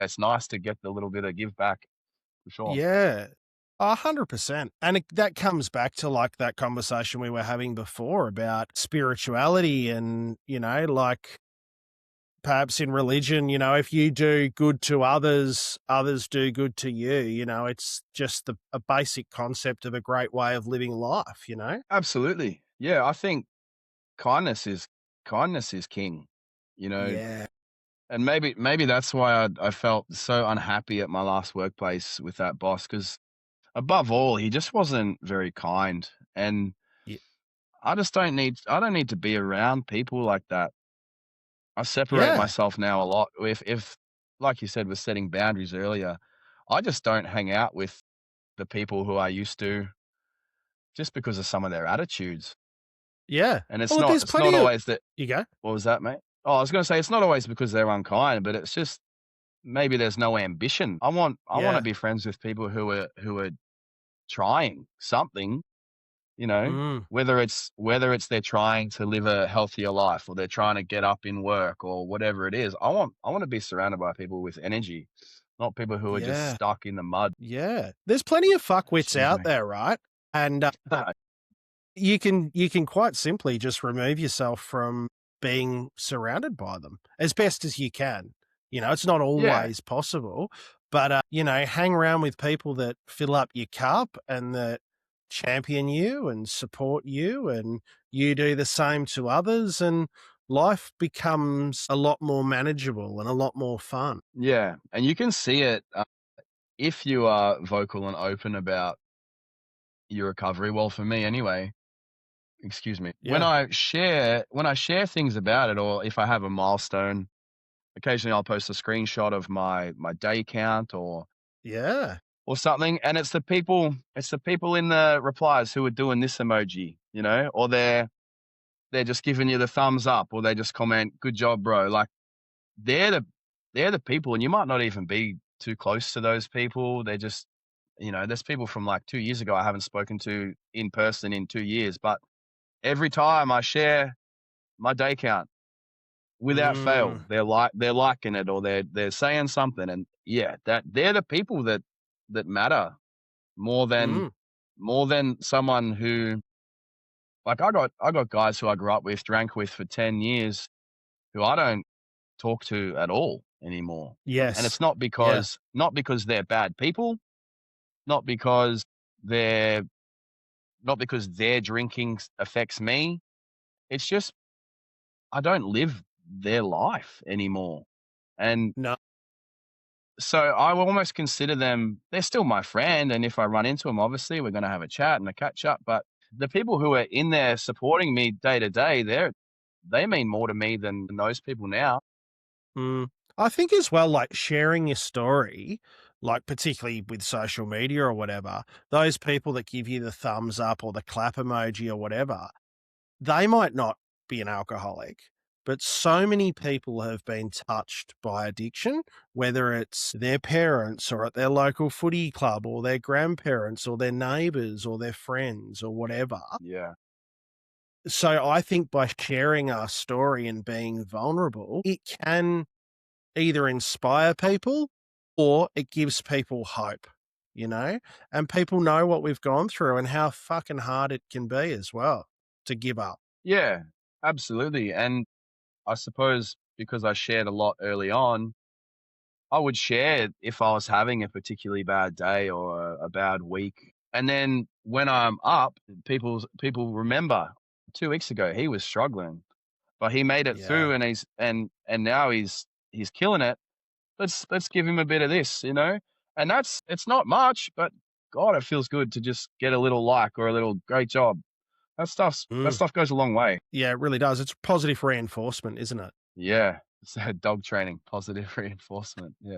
it's nice to get the little bit of give back for sure. Yeah. 100%. And that comes back to like that conversation we were having before about spirituality and, like perhaps in religion, if you do good to others, others do good to you. It's just a basic concept of a great way of living life. Absolutely. Yeah, I think kindness is kindness is king, you know, Yeah. and maybe that's why I felt so unhappy at my last workplace with that boss because above all, he just wasn't very kind, and Ye I don't need to be around people like that. I separate Yeah. myself now a lot. If like you said, with setting boundaries earlier, I just don't hang out with the people who I used to just because of some of their attitudes. Yeah. And Well, look, there's it's not plenty of always that. you go. What was that, mate? Oh, I was gonna say it's not always because they're unkind, but it's just maybe there's no ambition. I wanna Yeah. be friends with people who are trying something, you know, Mm. whether it's they're trying to live a healthier life or they're trying to get up in work or whatever it is. I wanna be surrounded by people with energy, not people who are just Yeah. stuck in the mud. Yeah. There's plenty of fuckwits Excuse out me. there, right? And, you can quite simply just remove yourself from being surrounded by them as best as you can. It's not Yeah, always possible, but, hang around with people that fill up your cup and that champion you and support you, and you do the same to others, and life becomes a lot more manageable and a lot more fun. yeah, and you can see it, if you are vocal and open about your recovery. Well, for me anyway, excuse me. Yeah. When I share things about it or if I have a milestone, occasionally I'll post a screenshot of my day count Yeah. or something, and it's the people in the replies who are doing this emoji, you know, or they're just giving you the thumbs up or they just comment, "Good job, bro." Like they're the they're the people, and you might not even be too close to those people. They're just, you know, there's people from like 2 years ago I haven't spoken to in person in 2 years, but every time I share my day count, without Mm. fail, they're liking it or they're saying something, and yeah, that they're the people that matter more than Mm. more than someone who like I got guys who I grew up with, drank with for 10 years who I don't talk to at all anymore. And Yes. it's Yeah. not because they're bad people, not because they're not because their drinking affects me. It's just I don't live their life anymore. And No. so I will almost consider them, they're still my friend. And if I run into them, obviously we're going to have a chat and a catch up. But the people who are in there supporting me day to day, they mean more to me than those people now. Mm. I think as well, like sharing your story, like particularly with social media or whatever, those people that give you the thumbs up or the clap emoji or whatever, they might not be an alcoholic, but so many people have been touched by addiction, whether it's their parents or at their local footy club or their grandparents or their neighbors or their friends or whatever. Yeah. So I think by sharing our story and being vulnerable, it can either inspire people or it gives people hope, you know? And people know what we've gone through and how fucking hard it can be as well to give up. Yeah, absolutely. And I suppose because I shared a lot early on, I would share if I was having a particularly bad day or a bad week. And then when I'm up, people remember 2 weeks ago he was struggling, but he made it Yeah. through and and now he's killing it. Let's give him a bit of this, you know? And it's not much, but God, it feels good to just get a little like or a little great job. That Mm. stuff goes a long way. Yeah, it really does. It's positive reinforcement, isn't it? Yeah. It's dog training, positive reinforcement. Yeah.